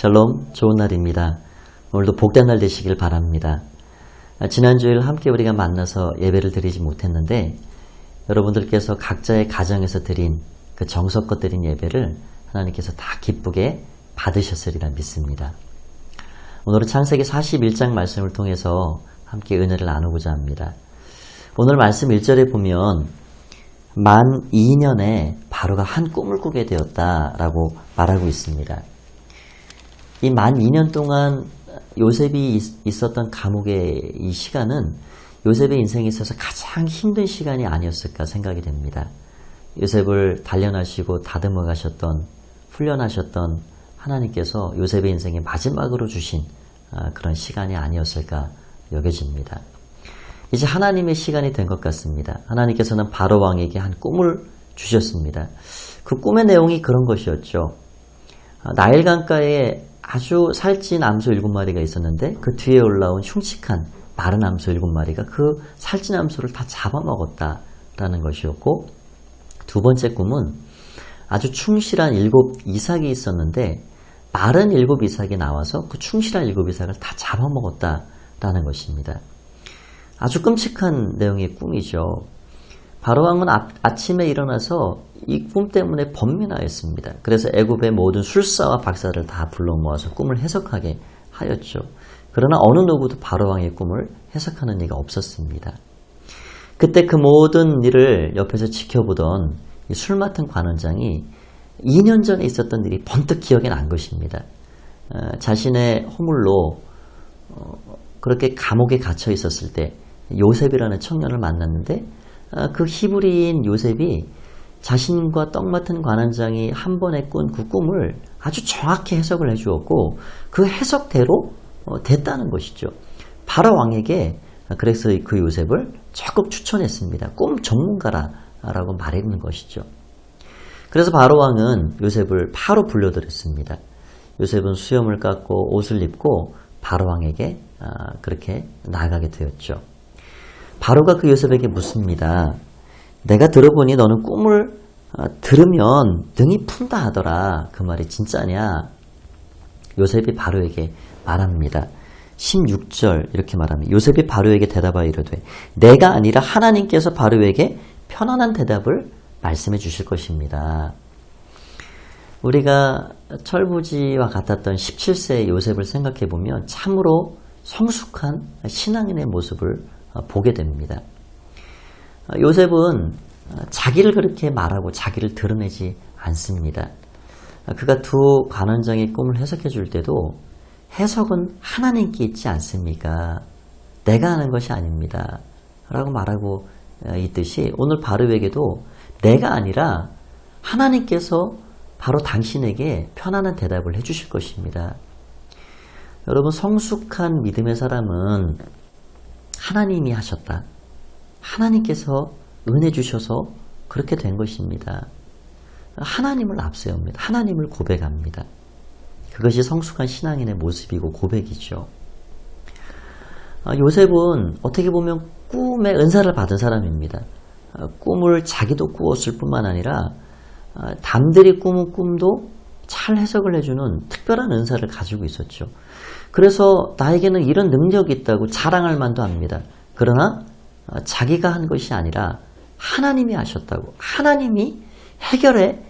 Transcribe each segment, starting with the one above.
샬롬, 좋은 날입니다. 오늘도 복된 날 되시길 바랍니다. 지난 주일 함께 우리가 만나서 예배를 드리지 못했는데 여러분들께서 각자의 가정에서 드린 그 정성껏 드린 예배를 하나님께서 다 기쁘게 받으셨으리라 믿습니다. 오늘은 창세기 41장 말씀을 통해서 함께 은혜를 나누고자 합니다. 오늘 말씀 1절에 보면 만 2년에 바로가 한 꿈을 꾸게 되었다라고 말하고 있습니다. 이 만 2년 동안 요셉이 있었던 감옥의 이 시간은 요셉의 인생에 있어서 가장 힘든 시간이 아니었을까 생각이 됩니다. 요셉을 단련하시고 다듬어 가셨던, 훈련하셨던 하나님께서 요셉의 인생의 마지막으로 주신 그런 시간이 아니었을까 여겨집니다. 이제 하나님의 시간이 된 것 같습니다. 하나님께서는 바로 왕에게 한 꿈을 주셨습니다. 그 꿈의 내용이 그런 것이었죠. 나일 강가에 아주 살찐 암소 7마리가 있었는데 그 뒤에 올라온 흉측한 마른 암소 7마리가 그 살찐 암소를 다 잡아먹었다라는 것이었고, 두 번째 꿈은 아주 충실한 7 이삭이 있었는데 마른 7 이삭이 나와서 그 충실한 7 이삭을 다 잡아먹었다라는 것입니다. 아주 끔찍한 내용의 꿈이죠. 바로왕은 아침에 일어나서 이 꿈 때문에 번민하였습니다. 그래서 애굽의 모든 술사와 박사를 다 불러 모아서 꿈을 해석하게 하였죠. 그러나 어느 누구도 바로왕의 꿈을 해석하는 이가 없었습니다. 그때 그 모든 일을 옆에서 지켜보던 이 술 맡은 관원장이 2년 전에 있었던 일이 번뜩 기억에 난 것입니다. 자신의 허물로 그렇게 감옥에 갇혀 있었을 때 요셉이라는 청년을 만났는데 그 히브리인 요셉이 자신과 떡 맡은 관원장이 한 번에 꾼 그 꿈을 아주 정확히 해석을 해주었고 그 해석대로 됐다는 것이죠. 바로 왕에게 그래서 그 요셉을 적극 추천했습니다. 꿈 전문가라고 말했는 것이죠. 그래서 바로 왕은 요셉을 바로 불러들였습니다. 요셉은 수염을 깎고 옷을 입고 바로 왕에게 그렇게 나아가게 되었죠. 바로가 그 요셉에게 묻습니다. 내가 들어보니 너는 꿈을 들으면 등이 푼다 하더라. 그 말이 진짜냐? 요셉이 바로에게 말합니다. 16절 이렇게 말합니다. 요셉이 바로에게 대답하여 이르되 내가 아니라 하나님께서 바로에게 편안한 대답을 말씀해 주실 것입니다. 우리가 철부지와 같았던 17세의 요셉을 생각해 보면 참으로 성숙한 신앙인의 모습을 보게 됩니다. 요셉은 자기를 그렇게 말하고 자기를 드러내지 않습니다. 그가 두 관원장의 꿈을 해석해 줄 때도 해석은 하나님께 있지 않습니까? 내가 하는 것이 아닙니다. 라고 말하고 있듯이 오늘 바로에게도 내가 아니라 하나님께서 바로 당신에게 편안한 대답을 해 주실 것입니다. 여러분, 성숙한 믿음의 사람은 하나님이 하셨다. 하나님께서 은혜 주셔서 그렇게 된 것입니다. 하나님을 앞세웁니다. 하나님을 고백합니다. 그것이 성숙한 신앙인의 모습이고 고백이죠. 요셉은 어떻게 보면 꿈의 은사를 받은 사람입니다. 꿈을 자기도 꾸었을 뿐만 아니라 남들이 꾸는 꿈도 잘 해석을 해주는 특별한 은사를 가지고 있었죠. 그래서 나에게는 이런 능력이 있다고 자랑할 만도 합니다. 그러나 자기가 한 것이 아니라 하나님이 하셨다고, 하나님이 해결의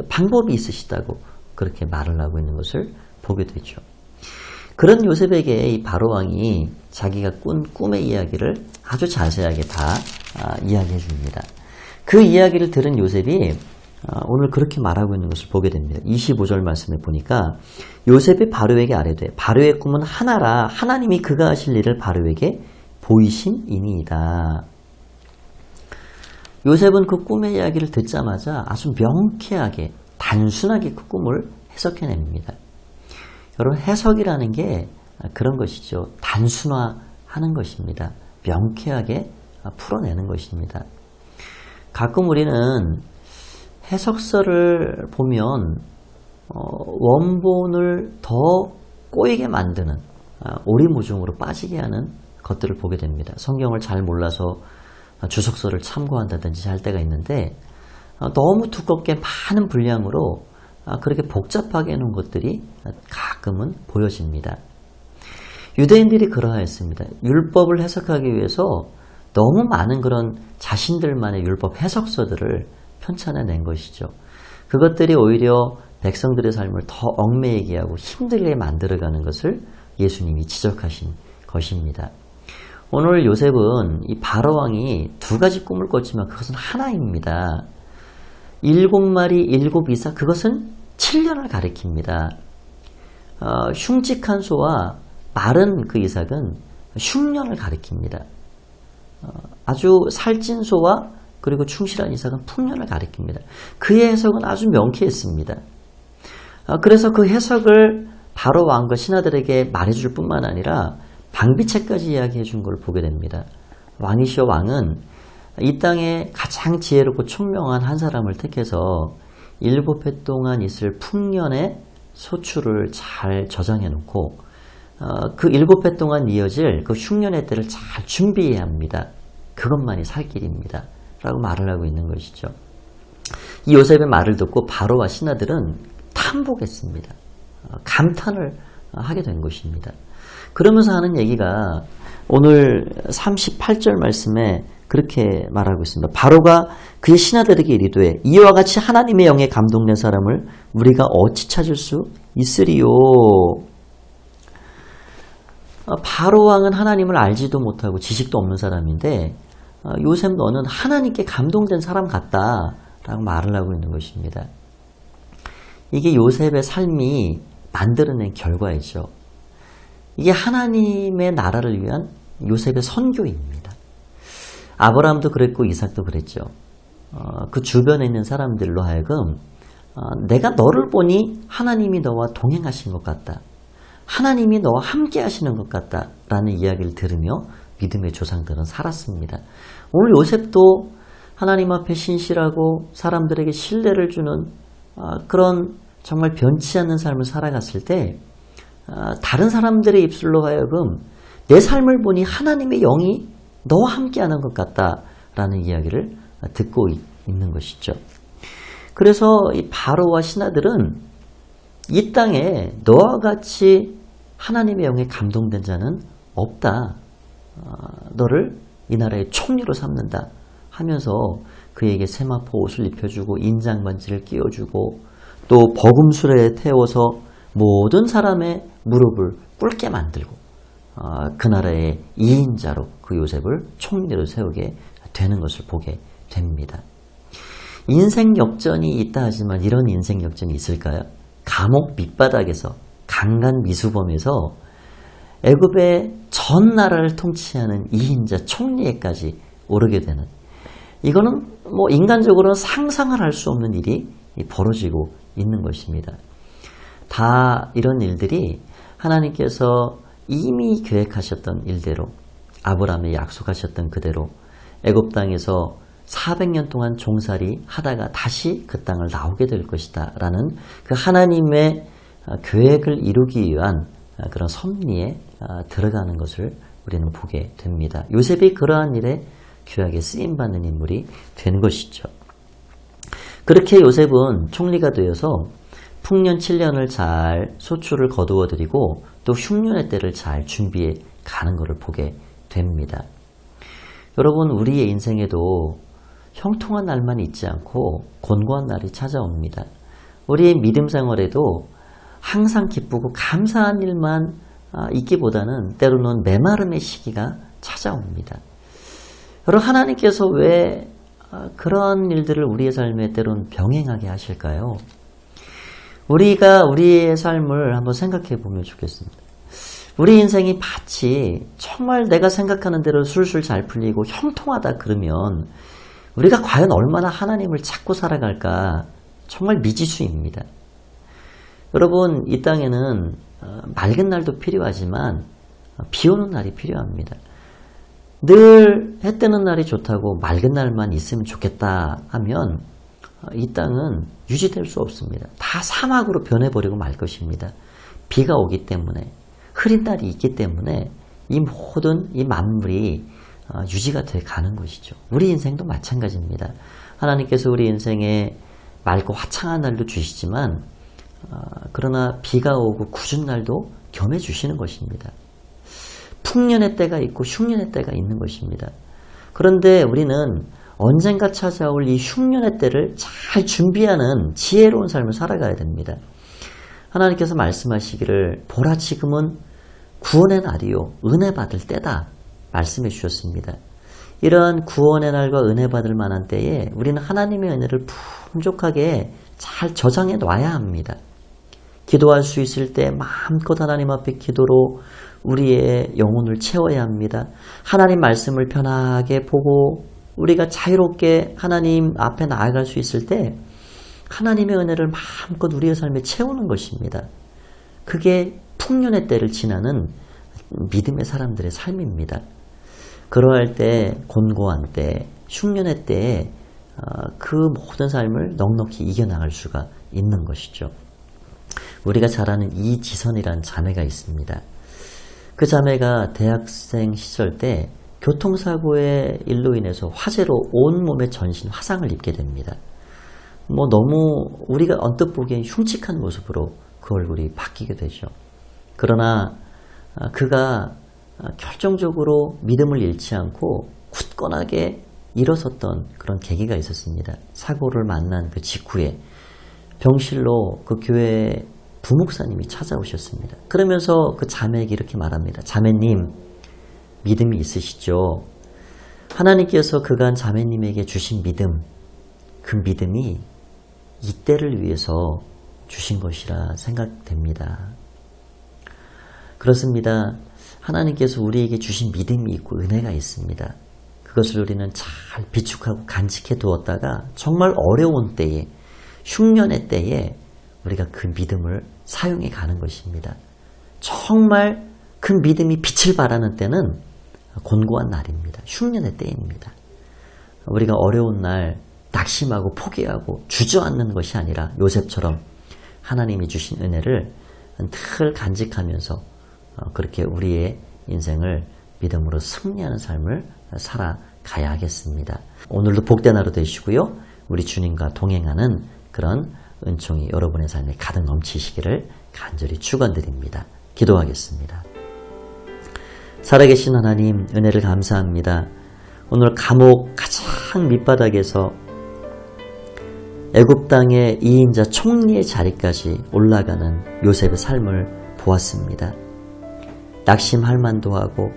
방법이 있으시다고 그렇게 말을 하고 있는 것을 보게 되죠. 그런 요셉에게 이 바로왕이 자기가 꾼 꿈의 이야기를 아주 자세하게 다 이야기해 줍니다. 그 이야기를 들은 요셉이 오늘 그렇게 말하고 있는 것을 보게 됩니다. 25절 말씀에 보니까 요셉이 바로에게 아뢰되 바로의 꿈은 하나라 하나님이 그가 하실 일을 바로에게 보이심이니이다. 요셉은 그 꿈의 이야기를 듣자마자 아주 명쾌하게 단순하게 그 꿈을 해석해냅니다. 여러분, 해석이라는 게 그런 것이죠. 단순화하는 것입니다. 명쾌하게 풀어내는 것입니다. 가끔 우리는 해석서를 보면 원본을 더 꼬이게 만드는 오리무중으로 빠지게 하는 것들을 보게 됩니다. 성경을 잘 몰라서 주석서를 참고한다든지 할 때가 있는데 너무 두껍게 많은 분량으로 그렇게 복잡하게 해놓은 것들이 가끔은 보여집니다. 유대인들이 그러하였습니다. 율법을 해석하기 위해서 너무 많은 그런 자신들만의 율법 해석서들을 편찬해낸 것이죠. 그것들이 오히려 백성들의 삶을 더 얽매이게 하고 힘들게 만들어가는 것을 예수님이 지적하신 것입니다. 오늘 요셉은 이 바로왕이 두 가지 꿈을 꿨지만 그것은 하나입니다. 7마리 7이삭, 그것은 7년을 가리킵니다. 흉측한 소와 마른 그 이삭은 흉년을 가리킵니다. 아주 살찐 소와 그리고 충실한 이삭은 풍년을 가리킵니다. 그의 해석은 아주 명쾌했습니다. 그래서 그 해석을 바로 왕과 신하들에게 말해줄 뿐만 아니라 방비책까지 이야기해 준 걸 보게 됩니다. 왕이시여 왕은 이 땅에 가장 지혜롭고 총명한 한 사람을 택해서 7해 동안 있을 풍년의 소출을 잘 저장해 놓고 그 7해 동안 이어질 그 흉년의 때를 잘 준비해야 합니다. 그것만이 살 길입니다. 라고 말을 하고 있는 것이죠. 이 요셉의 말을 듣고 바로와 신하들은 탐복했습니다. 감탄을 하게 된 것입니다. 그러면서 하는 얘기가 오늘 38절 말씀에 그렇게 말하고 있습니다. 바로가 그의 신하들에게 이르되 이와 같이 하나님의 영에 감동된 사람을 우리가 어찌 찾을 수 있으리요. 바로 왕은 하나님을 알지도 못하고 지식도 없는 사람인데 요셉 너는 하나님께 감동된 사람 같다 라고 말을 하고 있는 것입니다. 이게 요셉의 삶이 만들어낸 결과이죠. 이게 하나님의 나라를 위한 요셉의 선교입니다. 아브라함도 그랬고 이삭도 그랬죠. 그 주변에 있는 사람들로 하여금 내가 너를 보니 하나님이 너와 동행하신 것 같다. 하나님이 너와 함께 하시는 것 같다 라는 이야기를 들으며 믿음의 조상들은 살았습니다. 오늘 요셉도 하나님 앞에 신실하고 사람들에게 신뢰를 주는 그런 정말 변치 않는 삶을 살아갔을 때 다른 사람들의 입술로 하여금 내 삶을 보니 하나님의 영이 너와 함께하는 것 같다라는 이야기를 듣고 있는 것이죠. 그래서 이 바로와 신하들은 이 땅에 너와 같이 하나님의 영에 감동된 자는 없다. 너를 이 나라의 총리로 삼는다 하면서 그에게 세마포 옷을 입혀주고 인장반지를 끼워주고 또 버금술에 태워서 모든 사람의 무릎을 꿇게 만들고 그 나라의 2인자로 그 요셉을 총리로 세우게 되는 것을 보게 됩니다. 인생 역전이 있다 하지만 이런 인생 역전이 있을까요? 감옥 밑바닥에서 강간 미수범에서 애굽의 전 나라를 통치하는 2인자 총리에까지 오르게 되는, 이거는 뭐 인간적으로는 상상을 할 수 없는 일이 벌어지고 있는 것입니다. 다 이런 일들이 하나님께서 이미 계획하셨던 일대로, 아브라함에 약속하셨던 그대로 애굽 땅에서 400년 동안 종살이 하다가 다시 그 땅을 나오게 될 것이다 라는 그 하나님의 계획을 이루기 위한 그런 섭리에 들어가는 것을 우리는 보게 됩니다. 요셉이 그러한 일에 귀하게 쓰임받는 인물이 된 것이죠. 그렇게 요셉은 총리가 되어서 풍년 7년을 잘 소출을 거두어드리고 또 흉년의 때를 잘 준비해 가는 것을 보게 됩니다. 여러분, 우리의 인생에도 형통한 날만 있지 않고 곤고한 날이 찾아옵니다. 우리의 믿음 생활에도 항상 기쁘고 감사한 일만 있기보다는 때로는 메마름의 시기가 찾아옵니다. 여러분, 하나님께서 왜 그런 일들을 우리의 삶에 때로는 병행하게 하실까요? 우리가 우리의 삶을 한번 생각해 보면 좋겠습니다. 우리 인생이 마치 정말 내가 생각하는 대로 술술 잘 풀리고 형통하다 그러면 우리가 과연 얼마나 하나님을 찾고 살아갈까 정말 미지수입니다. 여러분, 이 땅에는 맑은 날도 필요하지만 비 오는 날이 필요합니다. 늘 해 뜨는 날이 좋다고 맑은 날만 있으면 좋겠다 하면 이 땅은 유지될 수 없습니다. 다 사막으로 변해버리고 말 것입니다. 비가 오기 때문에, 흐린 날이 있기 때문에 이 모든 이 만물이 유지가 돼 가는 것이죠. 우리 인생도 마찬가지입니다. 하나님께서 우리 인생에 맑고 화창한 날도 주시지만 그러나 비가 오고 궂은 날도 겸해 주시는 것입니다. 풍년의 때가 있고 흉년의 때가 있는 것입니다. 그런데 우리는 언젠가 찾아올 이 흉년의 때를 잘 준비하는 지혜로운 삶을 살아가야 됩니다. 하나님께서 말씀하시기를 보라 지금은 구원의 날이요 은혜 받을 때다 말씀해 주셨습니다. 이러한 구원의 날과 은혜 받을 만한 때에 우리는 하나님의 은혜를 풍족하게 잘 저장해 놔야 합니다. 기도할 수 있을 때 마음껏 하나님 앞에 기도로 우리의 영혼을 채워야 합니다. 하나님 말씀을 편하게 보고 우리가 자유롭게 하나님 앞에 나아갈 수 있을 때 하나님의 은혜를 마음껏 우리의 삶에 채우는 것입니다. 그게 풍년의 때를 지나는 믿음의 사람들의 삶입니다. 그러할 때 곤고한 때 흉년의 때에 그 모든 삶을 넉넉히 이겨나갈 수가 있는 것이죠. 우리가 잘 아는 이지선이라는 자매가 있습니다. 그 자매가 대학생 시절 때 교통사고의 일로 인해서 화재로 온몸에 전신 화상을 입게 됩니다. 너무 우리가 언뜻 보기엔 흉측한 모습으로 그 얼굴이 바뀌게 되죠. 그러나 그가 결정적으로 믿음을 잃지 않고 굳건하게 일어섰던 그런 계기가 있었습니다. 사고를 만난 그 직후에 병실로 그 교회 부목사님이 찾아오셨습니다. 그러면서 그 자매에게 이렇게 말합니다. 자매님, 믿음이 있으시죠? 하나님께서 그간 자매님에게 주신 믿음, 그 믿음이 이 때를 위해서 주신 것이라 생각됩니다. 그렇습니다. 하나님께서 우리에게 주신 믿음이 있고 은혜가 있습니다. 그것을 우리는 잘 비축하고 간직해 두었다가 정말 어려운 때에, 흉년의 때에 우리가 그 믿음을 사용해 가는 것입니다. 정말 그 믿음이 빛을 발하는 때는 곤고한 날입니다. 흉년의 때입니다. 우리가 어려운 날 낙심하고 포기하고 주저앉는 것이 아니라 요셉처럼 하나님이 주신 은혜를 늘 간직하면서 그렇게 우리의 인생을 믿음으로 승리하는 삶을 살아가야 하겠습니다. 오늘도 복된 하루 되시고요. 우리 주님과 동행하는 그런 은총이 여러분의 삶에 가득 넘치시기를 간절히 축원드립니다. 기도하겠습니다. 살아계신 하나님, 은혜를 감사합니다. 오늘 감옥 가장 밑바닥에서 애굽 땅의 2인자 총리의 자리까지 올라가는 요셉의 삶을 보았습니다. 낙심할 만도 하고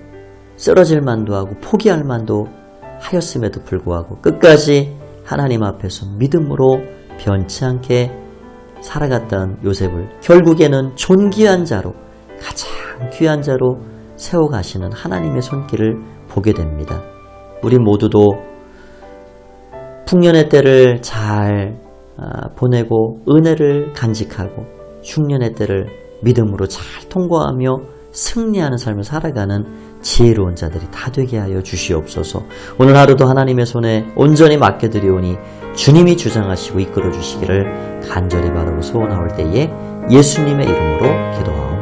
쓰러질 만도 하고 포기할 만도 하였음에도 불구하고 끝까지 하나님 앞에서 믿음으로 변치 않게 살아갔던 요셉을 결국에는 존귀한 자로, 가장 귀한 자로 세워가시는 하나님의 손길을 보게 됩니다. 우리 모두도 풍년의 때를 잘 보내고 은혜를 간직하고 흉년의 때를 믿음으로 잘 통과하며 승리하는 삶을 살아가는 지혜로운 자들이 다 되게 하여 주시옵소서. 오늘 하루도 하나님의 손에 온전히 맡겨드리오니 주님이 주장하시고 이끌어 주시기를 간절히 바라고 소원하올 때에 예수님의 이름으로 기도하옵소서.